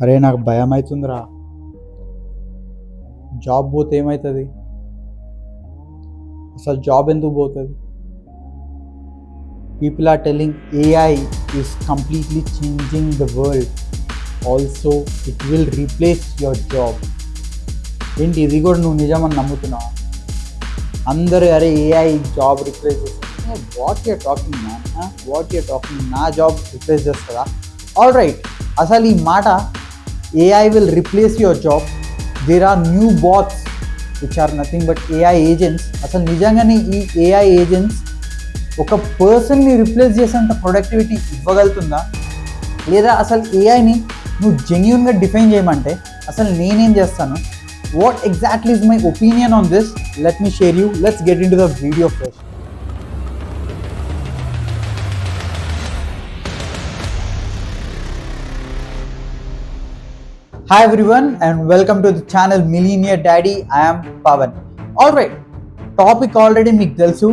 అరే నాకు భయం అవుతుందిరా. జాబ్ పోతే ఏమవుతుంది? అసలు జాబ్ ఎందుకు పోతుంది? People are telling AI is completely changing the world, also it will replace your job. ఏంటి ఇది కూడా నువ్వు నిజమని నమ్ముతున్నావు? అందరూ అరే ఏఐ జాబ్ రిప్లేస్ చేస్తుంది. What you're talking man? What you're talking? నా జాబ్ రిప్లేస్ చేస్తుందా? ఆల్ రైట్, అసలు ఈ మాట AI will replace your job, there are new bots which are nothing but AI agents. అసలు నిజంగానే ఈ ఏఐ ఏజెంట్స్ ఒక పర్సన్ని రిప్లేస్ చేసేంత ప్రొడక్టివిటీ ఇవ్వగలుగుతుందా? లేదా అసలు ఏఐని నువ్వు జెన్యూన్గా డిఫైన్ చేయమంటే అసలు నేనేం చేస్తాను? What exactly is my opinion on this? Let me share you. Let's get in to the video first. Hi everyone and welcome to the channel Millionaire Daddy. I am Pavan. Alright, topic already మీకు తెలుసు.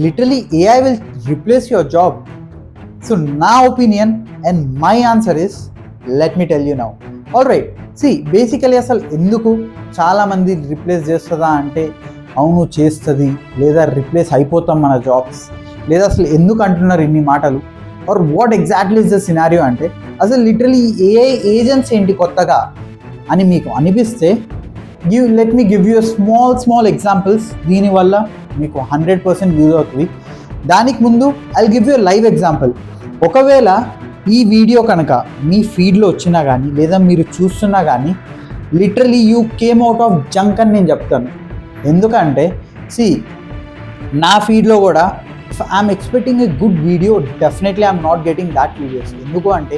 Literally AI will replace your job. So నా opinion and my answer is, let me tell you now. Alright, see basically అసలు ఎందుకు చాలా మంది replace చేస్తుందా అంటే అవును చేస్తుంది, లేదా రిప్లేస్ అయిపోతాం మన జాబ్స్, లేదా అసలు ఎందుకు అంటున్నారు ఇన్ని మాటలు, or what exactly is the scenario అంటే అసలు లిటరలీ ఏఐ ఏజెంట్స్ ఏంటి కొత్తగా అని మీకు అనిపిస్తే let me give you small examples. దీనివల్ల మీకు 100% యూజ్ అవుతుంది. దానికి ముందు I give you live example. ఒకవేళ ఈ వీడియో కనుక మీ ఫీడ్లో వచ్చినా కానీ లేదా మీరు చూస్తున్నా కానీ literally you came out of junk అని నేను చెప్తాను. ఎందుకంటే సి నా ఫీడ్లో కూడా if I'm expecting a good video, definitely I'm not getting that videos. ఎందుకు అంటే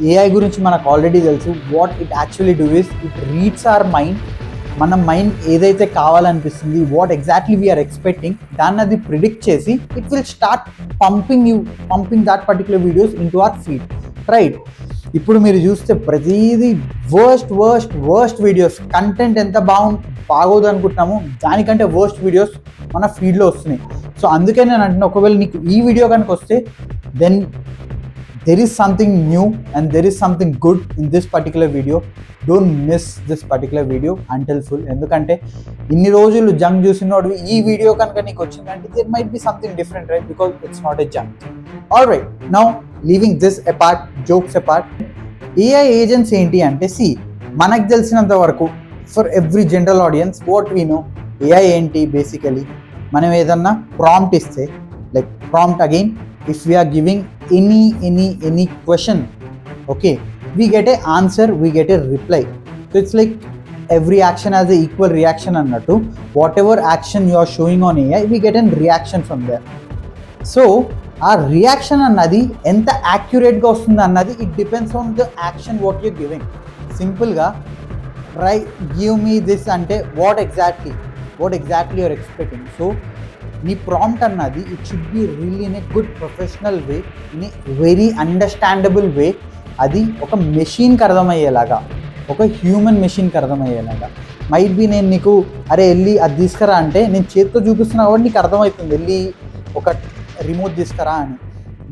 AI గురించి మనకు ఆల్రెడీ తెలుసు. What it actually do is it reads our mind. మన మైండ్ ఏదైతే కావాలనిపిస్తుంది, వాట్ ఎగ్జాక్ట్లీ వీఆర్ ఎక్స్పెక్టింగ్, దాన్ని అది ప్రిడిక్ట్ చేసి it will start pumping that particular videos into our feed, right? ఇప్పుడు మీరు చూస్తే ప్రతిదీ వర్స్ట్ వీడియోస్, కంటెంట్ ఎంత బాగోదు అనుకుంటున్నాము దానికంటే వర్స్ట్ వీడియోస్ మన ఫీడ్లో వస్తున్నాయి. సో అందుకే నేను అంటున్నా, ఒకవేళ నీకు ఈ వీడియో కనుక వస్తే then there is something new and there is something good in this particular video. Don't miss this particular video until full. ఎందుకంటే ఇన్ని రోజులు జంక్ చూసినోడు ఈ వీడియో కనుక నీకు వచ్చిందంటే there might be something different, right? Because it's not a junk. All right, now leaving this apart, jokes apart, AI agents ఏంటి అంటే మనకు తెలిసినంత వరకు for every general audience what we know, AI ఏంటి బేసికలీ మనం ఏదన్నా ప్రాంప్ట్ ఇస్తే, like prompt again if we are giving any question, okay, we get a answer, we get a reply. So it's like every action has a equal reaction అన్నట్టు. Whatever action you are showing on AI we get an reaction from there. So ఆ reaction అన్నది ఎంత యాక్యురేట్గా వస్తుంది అన్నది it depends on the action what you're giving. సింపుల్గా give me this అంటే what exactly you're expecting. So నీ prompt అన్నది it should be really in a good professional way, in a very understandable way. అది ఒక మెషిన్కి అర్థమయ్యేలాగా, ఒక human మెషిన్కి అర్థమయ్యేలాగా. Might be నేను నీకు అరే వెళ్ళి అది తీసుకురా అంటే నేను చేతితో చూపిస్తున్నా కాబట్టి నీకు అర్థమవుతుంది వెళ్ళి ఒక రిమోట్ తీసుకురా అని.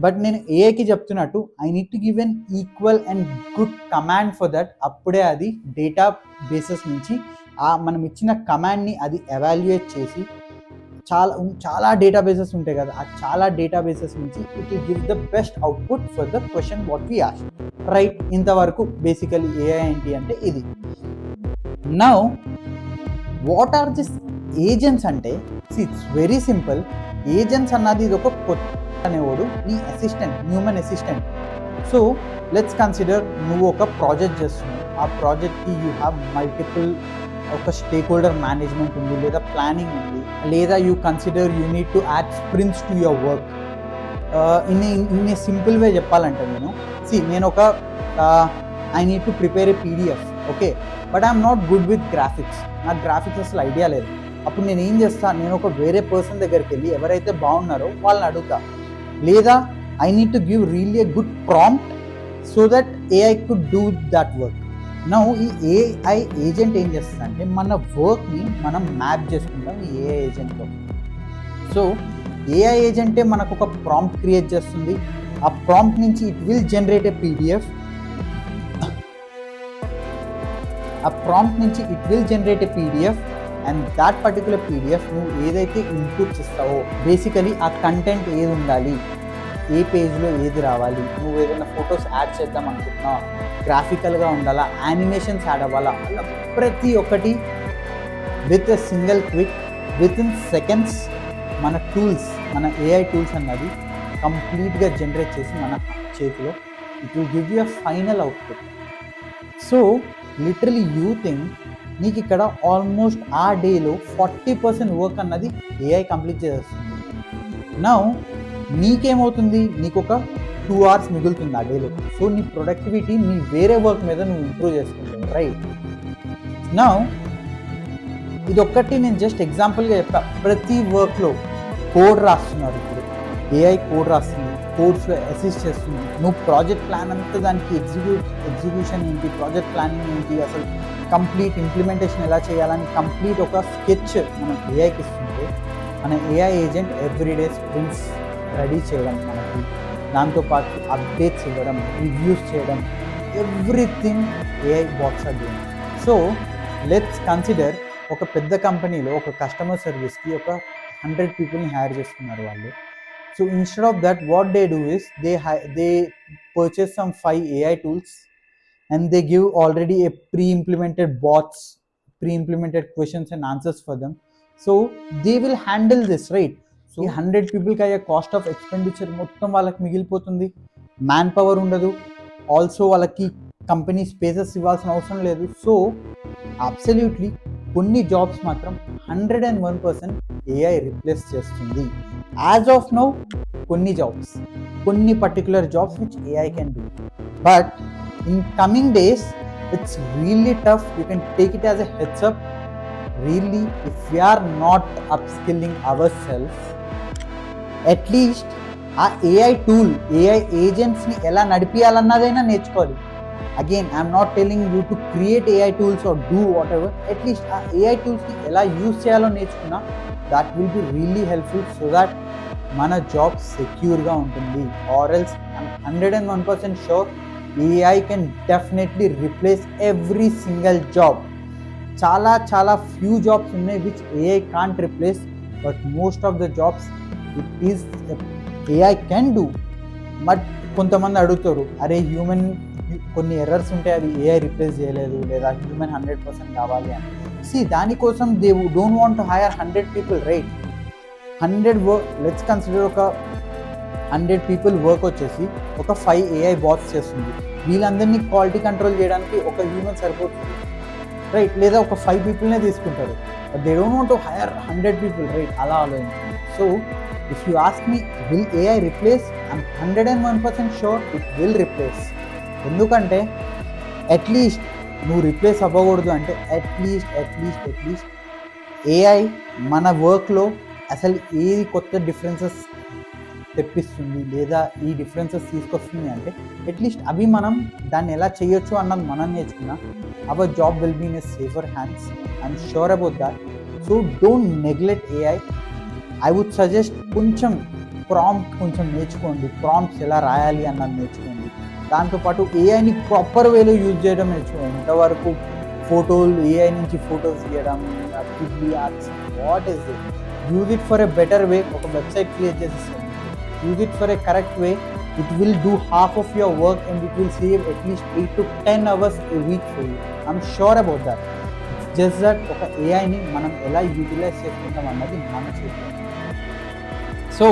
బట్ నేను ఏఐకి చెప్తున్నట్టు I need to give an equal and good command for that. అప్పుడే అది డేటా బేసెస్ నుంచి మనం ఇచ్చిన కమాండ్ని అది ఎవాల్యుయేట్ చేసి చాలా డేటాబేసెస్ ఉంటాయి కదా, ఆ చాలా డేటాబేసెస్ నుంచి it will give the best output for the question what we ask, right? ఇంతవరకు బేసికలీ ఏఐ ఏంటి అంటే ఇది. Now what are this agents అంటే ఇట్స్ వెరీ సింపుల్. ఏజెంట్స్ అన్నది ఇది ఒక కొత్త అనేవాడు నీ assistant, human assistant. So let's consider నువ్వు ఒక ప్రాజెక్ట్ చేస్తున్నావు. ఆ ప్రాజెక్ట్కి యూ హ్యావ్ మల్టిపుల్, ఒక స్టేక్ హోల్డర్ మేనేజ్మెంట్ ఉంది, లేదా ప్లానింగ్ ఉంది, లేదా you consider you need to add sprints to your work. In a simple way చెప్పాలంటే నేను ఒక I need to prepare A PDF, okay, but I'm not good with graphics. నాకు graphics అసలు idea లేదు. అప్పుడు నేను ఏం చేస్తాను, నేను ఒక వేరే పర్సన్ దగ్గరికి వెళ్ళి ఎవరైతే బాగున్నారో వాళ్ళని అడుగుతా, లేదా I need to give really a good prompt so that AI could do that work. Now ఈ ఏఐ ఏజెంట్ ఏం చేస్తుంది అంటే మన వర్క్ని మనం మ్యాప్ చేసుకుంటాం ఈ ఏఐ ఏజెంట్తో. సో ఏఐ ఏజెంటే మనకు ఒక ప్రాంప్ట్ క్రియేట్ చేస్తుంది. ఆ ప్రాంప్ట్ నుంచి it will generate a PDF. ఆ ప్రాంప్ట్ నుంచి it will generate a PDF and that particular PDF నువ్వు ఏదైతే ఇన్పుట్స్ ఇస్తావో బేసికలీ ఆ కంటెంట్ ఏది ఉండాలి, ఏ పేజ్లో ఏది రావాలి, నువ్వు ఏదైనా ఫొటోస్ యాడ్ చేద్దాం అనుకుంటున్నావు, గ్రాఫికల్గా ఉండాలా, యానిమేషన్స్ యాడ్ అవ్వాలా, అలా ప్రతి ఒక్కటి with a single click with in seconds మన టూల్స్, మన ఏఐ టూల్స్ అన్నది కంప్లీట్గా జనరేట్ చేసి మన చేతిలో it will give you a final output. So literally you think నీకు ఇక్కడ ఆల్మోస్ట్ ఆ డేలో 40% వర్క్ అన్నది ఏఐ కంప్లీట్ చేసేస్తుంది. నౌ నీకేమవుతుంది, నీకు ఒక 2 hours మిగులుతుంది ఆ డేలో. సో నీ ప్రొడక్టివిటీ నీ వేరే వర్క్ మీద నువ్వు ఇంప్రూవ్ చేసుకుంటావు, రైట్? నౌ ఇదొక్కటి నేను జస్ట్ ఎగ్జాంపుల్గా చెప్పా. ప్రతి వర్క్లో కోడ్ రాస్తున్నారు, ఇప్పుడు ఏఐ కోడ్ రాస్తుంది, కోడ్స్లో అసిస్ట్ చేస్తుంది. నువ్వు ప్రాజెక్ట్ ప్లాన్ అంతా దానికి ఎగ్జిక్యూషన్ ఏంటి, ప్రాజెక్ట్ ప్లానింగ్ ఏంటి, అసలు కంప్లీట్ ఇంప్లిమెంటేషన్ ఎలా చేయాలని కంప్లీట్ ఒక స్కెచ్ మనం ఏఐకి ఇస్తుంటే మన AI agent everyday sprints ready చేయడం, మనకి దాంతోపాటు అప్డేట్స్ ఇవ్వడం, రివ్యూస్ చేయడం, everything AI bots are doing. So let's consider ఒక పెద్ద కంపెనీలో ఒక కస్టమర్ సర్వీస్కి ఒక 100 పీపుల్ని హైర్ చేస్తున్నారు వాళ్ళు. So instead of that what they do is they purchase some 5 AI tools and they give already a pre-implemented bots, pre-implemented questions and answers for them. So they will handle this, right? So 100 people కి అయ్యే cost of expenditure మొత్తం వాళ్ళకి మిగిలిపోతుంది, man power ఉండదు, also వాళ్ళకి company spaces ఇవ్వాల్సిన అవసరం లేదు. సో అబ్సల్యూట్లీ కొన్ని జాబ్స్ మాత్రం 101% ఏఐ రిప్లేస్ చేస్తుంది. యాజ్ ఆఫ్ నౌ కొన్ని జాబ్స్, కొన్ని particular jobs which AI can do, but in coming days it's really tough. You can take it as a heads up. Really, if we are not upskilling ourselves, at least ఆ AI tool, AI agents ని ఎలా నడిపియాలన్నదైనా నేర్చుకోవాలి. Again, I'm not telling you to create AI tools or do whatever. At least ఆ AI tools ని ఎలా use చేయాలో నేర్చుకున్నా that will be really helpful so that మన జాబ్ సెక్యూర్గా ఉంటుంది. Or else I'm 101% sure AI can definitely replace every single job. చాలా few jobs ఉన్నాయి which AI can't replace, but most of the jobs it is AI can do. But కొంతమంది అడుగుతారు, అరే human కొన్ని errors ఉంటాయి, అవి AI replace చేయలేదు, లేదా హ్యూమన్ 100% కావాలి అని. దానికోసం they don't want to hire 100 people, right? 100 work, let's consider ఒక 100 people వర్క్ వచ్చేసి ఒక 5 AI బాట్స్ చేస్తుంది. వీళ్ళందరినీ క్వాలిటీ కంట్రోల్ చేయడానికి ఒక హ్యూమన్ సరిపోతుంది, రైట్? లేదా ఒక 5 peopleనే తీసుకుంటారు, but they don't want to hire 100 people, right? అలా ఆలోచించండి. So if you ask me will AI replace, I'm 101% sure it will replace. ఎందుకంటే అట్లీస్ట్ నువ్వు రిప్లేస్ అవ్వకూడదు అంటే అట్లీస్ట్ ఏఐ మన వర్క్లో అసలు ఏది కొత్త డిఫరెన్సెస్ తెప్పిస్తుంది లేదా ఈ డిఫరెన్సెస్ తీసుకొస్తుంది అంటే అట్లీస్ట్ అవి మనం దాన్ని ఎలా చేయొచ్చు అన్నది మనం నేర్చుకున్నా our job will be in a safer hands. I'm sure about that. So don't neglect AI. I would suggest కొంచెం కొంచెం నేర్చుకోండి, ప్రాంప్ట్స్ ఎలా రాయాలి అన్నది నేర్చుకోండి. దాంతోపాటు ఏఐని ప్రాపర్ వేలో యూజ్ చేయడం నేర్చుకోండి. ఇంతవరకు ఫోటోలు ఏఐ నుంచి ఫొటోస్ తీయడం, what is it? Use it for a better way. ఒక వెబ్సైట్ క్రియేట్ చేసేసుకోండి. use it for a correct way, it will do half of your work and it will save at least 8 to 10 hours a week for you. I'm sure about that. It's just that ఒక ఏఐని మనం ఎలా utilise చేసుకుంటాం అన్నది మన చేతిలో. So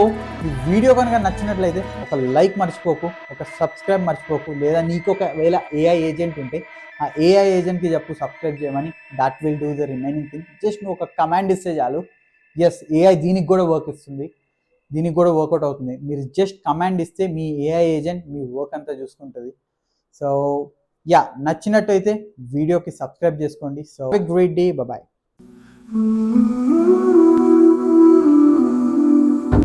ఈ video కనుక నచ్చినట్లయితే ఒక లైక్ మర్చిపోకు, ఒక సబ్స్క్రైబ్ మర్చిపోకు, లేదా నీకు ఒకవేళ ఏఐ ఏజెంట్ ఉంటే ఆ ఏఐ ఏజెంట్కి చెప్పు సబ్స్క్రైబ్ చేయమని. That will do the remaining thing. Just నువ్వు ఒక కమాండ్ ఇస్తే చాలు, ఎస్ ఏఐ దీనికి కూడా వర్క్ ఇస్తుంది, దీనికి కూడా వర్కౌట్ అవుతుంది. మీరు జస్ట్ కమాండ్ ఇస్తే మీ ఏఐ ఏజెంట్ మీ వర్క్ అంతా చూసుకుంటుంది. సో యా, నచ్చినట్టయితే వీడియోకి సబ్స్క్రైబ్ చేసుకోండి. So great day, bye.